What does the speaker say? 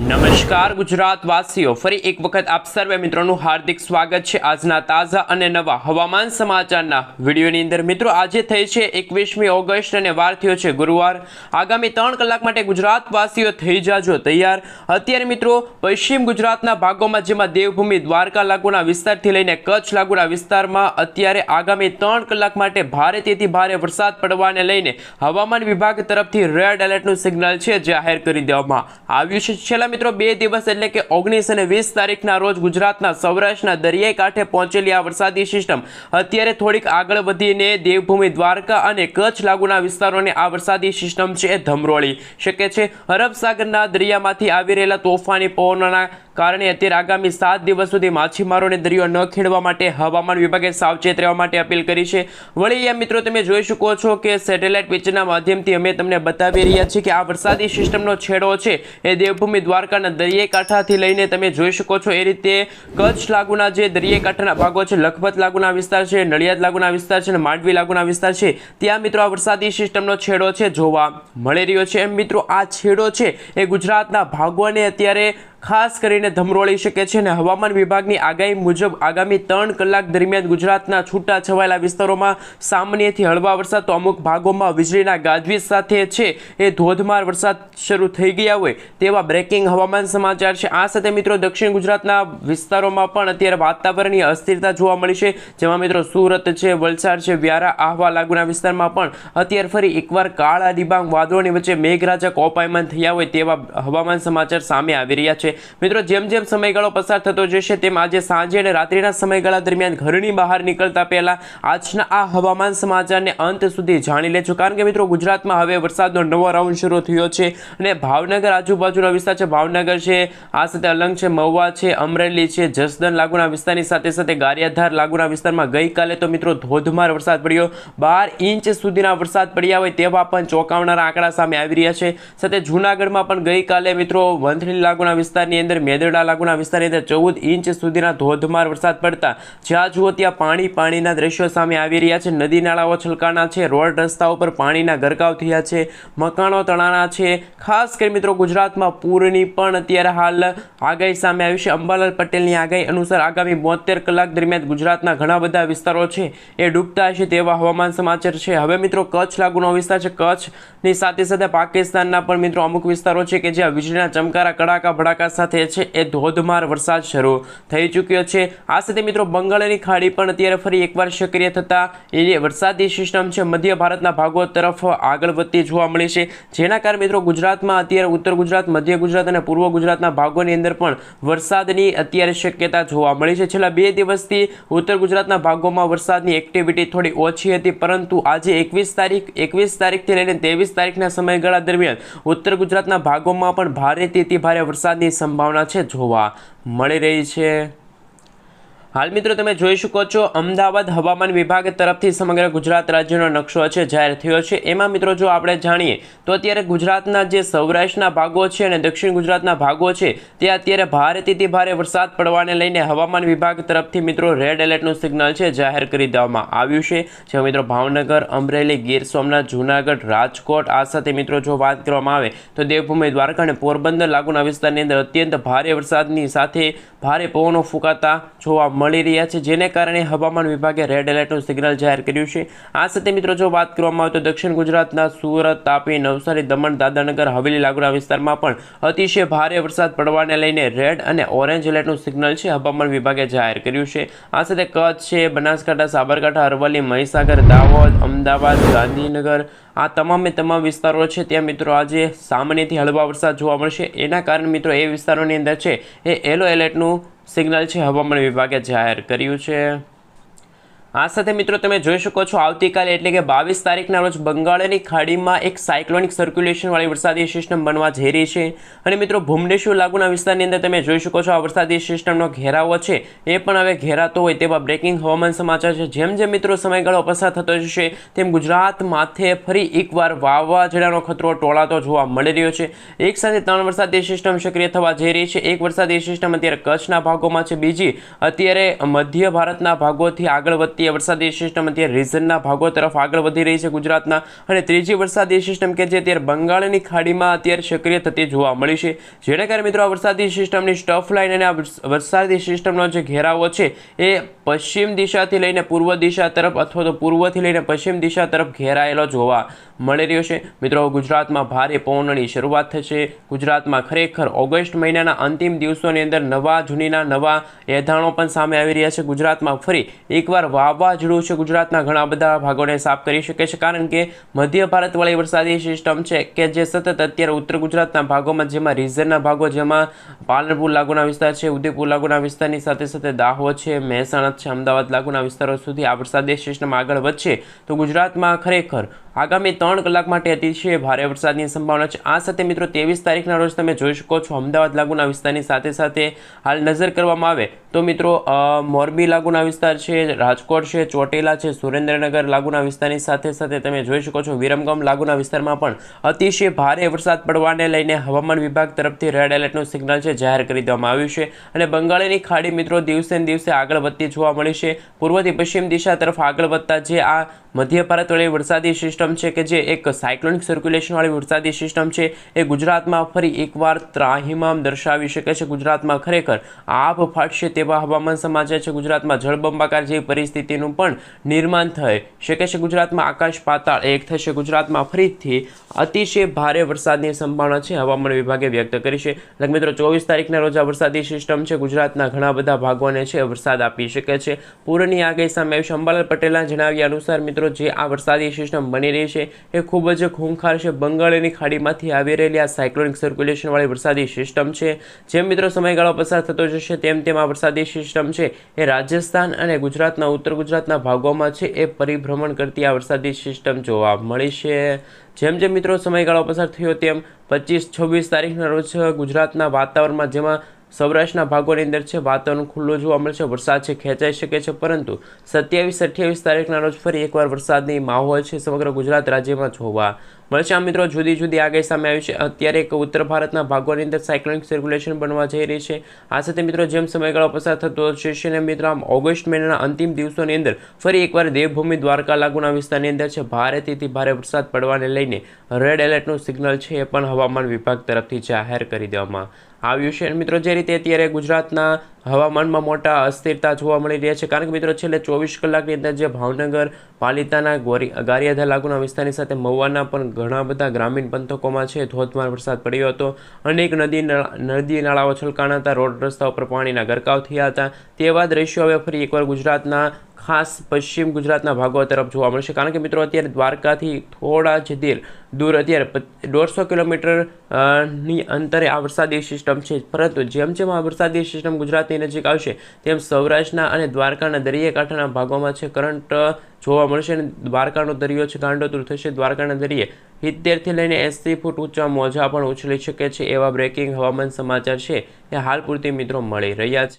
નમસ્કાર ગુજરાતવાસીઓ, ફરી એક વખત આપ સર્વે મિત્રોનું હાર્દિક સ્વાગત છે આજના તાજા અને નવા હવામાન સમાચારના વિડીયોની અંદર। મિત્રો આજે થઈ છે 21મી ઓગસ્ટ અને વાર થયો છે ગુરુવાર। આગામી 3 કલાક માટે ગુજરાતવાસીઓ થઈ જાજો તૈયાર। અત્યારે મિત્રો પશ્ચિમ ગુજરાતના ભાગોમાં જેમાં દેવભૂમિ દ્વારકા લાગુના વિસ્તારથી લઈને કચ્છ લાગુના વિસ્તારમાં અત્યારે આગામી 3 કલાક માટે ભારેથી ભારે વરસાદ પડવાને લઈને હવામાન વિભાગ તરફથી રેડ એલર્ટનું સિગ્નલ છે જાહેર કરી દેવામાં આવ્યું છે। છેલ્લા મિત્રો 2 દિવસ એટલે કે 19 અને 20 તારીખના રોજ ગુજરાતના સૌરાષ્ટ્રના દરિયાઈ કાંઠે પહોંચેલી આ વરસાદી સિસ્ટમ અત્યારે થોડીક આગળ વધીને દેવભૂમિ દ્વારકા અને કચ્છ લાગુના વિસ્તારોને આ વરસાદી સિસ્ટમ છે ધમરોળી શકે છે। અરબ સાગરના દરિયામાંથી આવી રહેલા તોફાની પવનોના કારણે અત્યારે આગામી 7 દિવસ સુધી માછીમારોને દરિયો ન ખેડવા માટે હવામાન વિભાગે સાવચેત રહેવા માટે અપીલ કરી છે। વળી અહીંયા મિત્રો તમે જોઈ શકો છો કે સેટેલાઇટ પિક્ચરના માધ્યમથી અમે તમને બતાવી રહ્યા છીએ કે આ વરસાદી સિસ્ટમનો છેડો છે એ દેવભૂમિ દ્વારકાના દરિયાઈ કાંઠાથી લઈને તમે જોઈ શકો છો એ રીતે કચ્છ લાગુના જે દરિયાઈ કાંઠાના ભાગો છે, લખપત લાગુના વિસ્તાર છે, નડિયાદ લાગુના વિસ્તાર છે અને માંડવી લાગુના વિસ્તાર છે, ત્યાં મિત્રો આ વરસાદી સિસ્ટમનો છેડો છે જોવા મળી રહ્યો છે। એમ મિત્રો આ છેડો છે એ ગુજરાતના ભાગોને અત્યારે ખાસ કરીને ધમરોળી શકે છે અને હવામાન વિભાગની આગાહી મુજબ આગામી 3 કલાક દરમિયાન ગુજરાતના છૂટા છવાયેલા વિસ્તારોમાં સામાન્યથી હળવા વરસાદ તો અમુક ભાગોમાં વીજળીના ગાજવીજ સાથે છે એ ધોધમાર વરસાદ શરૂ થઈ ગયા હોય તેવા બ્રેકિંગ હવામાન સમાચાર છે। આ સાથે મિત્રો દક્ષિણ ગુજરાતના વિસ્તારોમાં પણ અત્યારે વાતાવરણીય અસ્થિરતા જોવા મળી છે, જેમાં મિત્રો સુરત છે, વલસાડ છે, વ્યારા, આહવા લાગુના વિસ્તારમાં પણ અત્યારે ફરી એકવાર કાળા ડિબાંગ વાદળોની વચ્ચે મેઘરાજા કોપાયમાન થયા હોય તેવા હવામાન સમાચાર સામે આવી રહ્યા છે। મિત્રો જેમ જેમ સમયગાળો પસાર થતો જશે તેમ આજે સાંજે અને રાત્રિના સમયગાળા દરમિયાન ઘરની બહાર નીકળતા પહેલા આજના આ હવામાન સમાચારને અંત સુધી જાણી લેજો, કારણ કે મિત્રો ગુજરાતમાં હવે વરસાદનો નવો રાઉન્ડ શરૂ થયો છે અને ભાવનગર આજુબાજુના વિસ્તાર છે, ભાવનગર છે, આ સાથે અલંગ છે, મહુવા છે, અમરેલી છે, જસદણ લાગુના વિસ્તારની સાથે સાથે ગારિયાધાર લાગુના વિસ્તારમાં ગઈકાલે તો મિત્રો ધોધમાર વરસાદ પડ્યો, 12 ઇંચ સુધીના વરસાદ પડ્યા હોય તેવા પણ ચોંકાવનારા આંકડા સામે આવી રહ્યા છે। સાથે જૂનાગઢમાં પણ ગઈકાલે મિત્રો વંથલી લાગુના વિસ્તારની અંદર, મેદરડા લાગુના વિસ્તારની અંદર 14 ઇંચ સુધીના ધોધમાર વરસાદ પડતા જ્યાં જુઓ ત્યાં પાણીના દ્રશ્યો સામે આવી રહ્યા છે। નદી નાળાઓ છલકાણા છે, રોડ રસ્તાઓ પર પાણીના ગરકાવ થયા છે, મકાનો તણાણા છે। ખાસ કરી મિત્રો ગુજરાતમાં પૂરની પણ અત્યારે હાલ આગાહી સામે આવી છે। અંબાલાલ પટેલની આગાહી અનુસાર આગામી 72 કલાક દરમિયાન ગુજરાતના ઘણા બધા વિસ્તારો છે એ ડૂબતા હશે તેવા હવામાન સમાચાર છે। હવે મિત્રો કચ્છ લાગુનો વિસ્તાર છે, કચ્છની સાથે સાથે પાકિસ્તાનના પણ મિત્રો અમુક વિસ્તારો છે કે જ્યાં વીજળીના ચમકારા કડાકા ભડાકા સાથે છે એ ધોધમાર વરસાદ શરૂ થઈ ચૂક્યો છે। આ સાથે મિત્રો બંગાળની ખાડી પણ અત્યારે ફરી એકવાર સક્રિય થતા એ વરસાદી સિસ્ટમ છે મધ્ય ભારતના ભાગો તરફ આગળ વધતી જોવા મળી છે, જેના કારણે મિત્રો ગુજરાતમાં અત્યારે ઉત્તર ગુજરાત, મધ્ય ગુજરાત અને પૂર્વ ગુજરાતના ભાગોની અંદર પણ વરસાદની અત્યારે શક્યતા જોવા મળી છે। છેલ્લા 2 દિવસથી ઉત્તર ગુજરાતના ભાગોમાં વરસાદની એક્ટિવિટી થોડી ઓછી હતી, પરંતુ આજે 21 તારીખથી લઈને 23 તારીખના સમયગાળા દરમિયાન ઉત્તર ગુજરાતના ભાગોમાં પણ ભારેથી ભારે વરસાદની સંભાવના છે જોવા મળી રહી છે। હાલ મિત્રો તમે જોઈ શકો છો અમદાવાદ હવામાન વિભાગ તરફથી સમગ્ર ગુજરાત રાજ્યનો નકશો છે જાહેર થયો છે। એમાં મિત્રો જો આપણે જાણીએ તો અત્યારે ગુજરાતના જે સૌરાષ્ટ્રના ભાગો છે અને દક્ષિણ ગુજરાતના ભાગો છે ત્યાં અત્યારે ભારેથી ભારે વરસાદ પડવાને લઈને હવામાન વિભાગ તરફથી મિત્રો રેડ એલર્ટનું સિગ્નલ છે જાહેર કરી દેવામાં આવ્યું છે। જેમાં મિત્રો ભાવનગર, અમરેલી, ગીર સોમનાથ, જૂનાગઢ, રાજકોટ, આ સાથે મિત્રો જો વાત કરવામાં આવે તો દેવભૂમિ દ્વારકા અને પોરબંદર લાગુના વિસ્તારની અંદર અત્યંત ભારે વરસાદની સાથે ભારે પવનો ફૂંકાતા જોવા મળી રહ્યા છે, જેને કારણે હવામાન વિભાગે રેડ એલર્ટનું સિગ્નલ જાહેર કર્યું છે। આ સાથે મિત્રો જો વાત કરવામાં આવે તો દક્ષિણ ગુજરાતના સુરત, તાપી, નવસારી, દમણ, દાદરાનગર હવેલી લાગુના વિસ્તારમાં પણ અતિશય ભારે વરસાદ પડવાને લઈને રેડ અને ઓરેન્જ એલર્ટનું સિગ્નલ છે હવામાન વિભાગે જાહેર કર્યું છે। આ સાથે કચ્છ છે, બનાસકાંઠા, સાબરકાંઠા, અરવલ્લી, મહીસાગર, દાહોદ, અમદાવાદ, ગાંધીનગર આ તમામ વિસ્તારો છે ત્યાં મિત્રો આજે સામાન્યથી હળવા વરસાદ જોવા મળશે। એના કારણે મિત્રો એ વિસ્તારોની અંદર છે એ યલો એલર્ટનું સિગ્નલ છે હવામાન વિભાગે જાહેર કર્યું છે। આ સાથે મિત્રો તમે જોઈ શકો છો આવતીકાલે એટલે કે 22 તારીખના રોજ બંગાળની ખાડીમાં એક સાયક્લોનિક સર્ક્યુલેશનવાળી વરસાદી સિસ્ટમ બનવા જઈ રહી છે અને મિત્રો ભુવનેશ્વર લાગુના વિસ્તારની અંદર તમે જોઈ શકો છો આ વરસાદી સિસ્ટમનો ઘેરાવો છે એ પણ હવે ઘેરાતો હોય તેવા બ્રેકિંગ હવામાન સમાચાર છે। જેમ જેમ મિત્રો સમયગાળો પસાર થતો જશે તેમ ગુજરાત માથે ફરી એકવાર વાવાઝોડાનો ખતરો ટોળાતો જોવા મળી રહ્યો છે। એક સાથે 3 વરસાદી સિસ્ટમ સક્રિય થવા જઈ રહી છે। એક વરસાદી સિસ્ટમ અત્યારે કચ્છના ભાગોમાં છે, બીજી અત્યારે મધ્ય ભારતના ભાગોથી આગળ વધતી સક્રિય વરસાદી સિસ્ટમ અત્યારે રીઝનના ભાગો તરફ આગળ વધી રહી છે ગુજરાતના, અને ત્રીજી વરસાદી સિસ્ટમ કે જે અત્યારે બંગાળની ખાડીમાં અત્યારે સક્રિય થતી જોવા મળી છે, જેને કારણે મિત્રો આ વરસાદી સિસ્ટમની સ્ટફ લાઇન અને આ વરસાદી સિસ્ટમનો જે ઘેરાવો છે એ પશ્ચિમ દિશાથી લઈને પૂર્વ દિશા તરફ અથવા તો પૂર્વથી લઈને પશ્ચિમ દિશા તરફ ઘેરાયેલો જોવા મળી રહ્યો છે। મિત્રો ગુજરાતમાં ભારે પવનની શરૂઆત થશે। ગુજરાતમાં ખરેખર ઓગસ્ટ મહિનાના અંતિમ દિવસોની અંદર નવા જૂનીના નવા એધાણો પણ સામે આવી રહ્યા છે। ગુજરાતમાં ફરી એકવાર વાવાઝોડું છે ગુજરાતના ઘણા બધા ભાગોને સાફ કરી શકે છે, કારણ કે મધ્ય ભારતવાળી વરસાદી સિસ્ટમ છે કે જે સતત અત્યારે ઉત્તર ગુજરાતના ભાગોમાં, જેમાં રીઝનના ભાગો, જેમાં પાલનપુર લાગુના વિસ્તાર છે, ઉદયપુર લાગુના વિસ્તારની સાથે સાથે દાહોદ છે, મહેસાણા છે, અમદાવાદ લાગુના વિસ્તારો સુધી આ વરસાદી સિસ્ટમ આગળ વધશે તો ગુજરાતમાં ખરેખર આગામી 3 કલાક માટે અતિશય ભારે વરસાદની સંભાવના છે। આ સાથે મિત્રો 23 તારીખના રોજ તમે જોઈ શકો છો અમદાવાદ લાગુના વિસ્તારની સાથે સાથે હાલ નજર કરવામાં આવે તો મિત્રો મોરબી લાગુના વિસ્તાર છે, રાજકોટ છે, ચોટીલા છે, સુરેન્દ્રનગર લાગુના વિસ્તારની સાથે સાથે તમે જોઈ શકો છો વિરમગામ લાગુના વિસ્તારમાં પણ અતિશય ભારે વરસાદ પડવાને લઈને હવામાન વિભાગ તરફથી રેડ એલર્ટનું સિગ્નલ છે જાહેર કરી દેવામાં આવ્યું છે, અને બંગાળની ખાડી મિત્રો દિવસે ને દિવસે આગળ વધતી જોવા મળી છે। પૂર્વથી પશ્ચિમ દિશા તરફ આગળ વધતા જે આ મધ્ય ભારતવાળી વરસાદી સિસ્ટમ છે કે જે એક સાયક્લોનિક સર્ક્યુલેશનવાળી વરસાદી સિસ્ટમ છે એ ગુજરાતમાં ફરી એકવાર ત્રાહિમામ દર્શાવી શકે છે। ગુજરાતમાં ખરેખર આભ ફાટશે તેવા હવામાન સમાચાર છે। ગુજરાતમાં જળબંબાકાર જેવી પરિસ્થિતિનું પણ નિર્માણ થઈ શકે છે। ગુજરાતમાં આકાશ પાતાળ એક થશે। ગુજરાતમાં ફરીથી અતિશય ભારે વરસાદની સંભાવના છે હવામાન વિભાગે વ્યક્ત કરી છે। મિત્રો 24 તારીખના રોજ આ વરસાદી સિસ્ટમ છે ગુજરાતના ઘણા બધા ભાગોને છે વરસાદ આપી શકે છે। પૂરની આગાહી સામે આવી છે। અંબાલાલ પટેલના જણાવ્યા અનુસાર મિત્રો જે આ વરસાદી સિસ્ટમ બની રહી છે એ ખૂબ જ ખૂંખાર છે। બંગાળની ખાડીમાંથી આવી રહેલી આ સાયક્લોનિક સર્ક્યુલેશનવાળી વરસાદી સિસ્ટમ છે, જેમ મિત્રો સમયગાળો પસાર થતો જશે તેમ તેમ આ વરસાદી સિસ્ટમ છે એ રાજસ્થાન અને ગુજરાતના ઉત્તર ગુજરાતના ભાગોમાં છે એ પરિભ્રમણ કરતી આ વરસાદી સિસ્ટમ જોવા મળી છે। જેમ જેમ મિત્રો સમયગાળો પસાર થયો તેમ 25-26 તારીખના રોજ ગુજરાતના વાતાવરણમાં, જેમાં સૌરાષ્ટ્રના ભાગોની અંદર છે વાતાવરણ ખુલ્લું જોવા મળશે, વરસાદ છે ખેંચાઈ શકે છે, પરંતુ 27-28 તારીખના રોજ ફરી એકવાર વરસાદની માહોલ છે સમગ્ર ગુજરાત રાજ્યમાં જોવા મળશે। આમ મિત્રો જુદી જુદી આગાહી સામે આવી છે। અત્યારે એક ઉત્તર ભારતના ભાગોની અંદર સાયક્લોનિક સર્ક્યુલેશન બનવા જઈ રહી છે। આ સાથે મિત્રો જેમ સમયગાળો પસાર થતો જશે ને મિત્રો આમ ઓગસ્ટ મહિનાના અંતિમ દિવસોની અંદર ફરી એકવાર દેવભૂમિ દ્વારકા લાગુના વિસ્તારની અંદર છે ભારેથી ભારે વરસાદ પડવાને લઈને રેડ એલર્ટનું સિગ્નલ છે એ પણ હવામાન વિભાગ તરફથી જાહેર કરી દેવામાં આવ્યું છે। અને મિત્રો જે રીતે અત્યારે ગુજરાતના હવામાનમાં મોટા અસ્થિરતા જોવા મળી રહ્યા છે, કારણ કે મિત્રો છેલ્લે 24 કલાકની અંદર જે ભાવનગર, પાલિતાના, ગારિયાધાર લાગુના વિસ્તારની સાથે મહુવાના પણ ઘણા બધા ગ્રામીણ પંથકોમાં છે ધોધમાર વરસાદ પડ્યો હતો। અનેક નદી નાળાઓ છલકાણા હતા, રોડ રસ્તા ઉપર પાણીના ગરકાવ થયા હતા। તેવા દ્રશ્યો હવે ફરી એકવાર ગુજરાતના ખાસ પશ્ચિમ ગુજરાતના ભાગો તરફ જોવા મળશે, કારણ કે મિત્રો અત્યારે દ્વારકાથી થોડા જ દૂર અત્યારે 150 કિલોમીટર ની અંતરે આ વરસાદી સિસ્ટમ છે, પરંતુ જેમ જેમ આ વરસાદી સિસ્ટમ ગુજરાતની નજીક આવશે તેમ સૌરાષ્ટ્રના અને દ્વારકાના દરિયાકાંઠાના ભાગોમાં છે કરંટ જોવા મળશે, અને દ્વારકાનો દરિયો છે ગાંડોતુર થશે। દ્વારકાના દરિયે 70 થી લઈને 80 ફૂટ ઊંચા મોજા પણ ઉછળી શકે છે, એવા બ્રેકિંગ હવામાન સમાચાર છે એ હાલ પૂરતી મિત્રો મળી રહ્યા છે।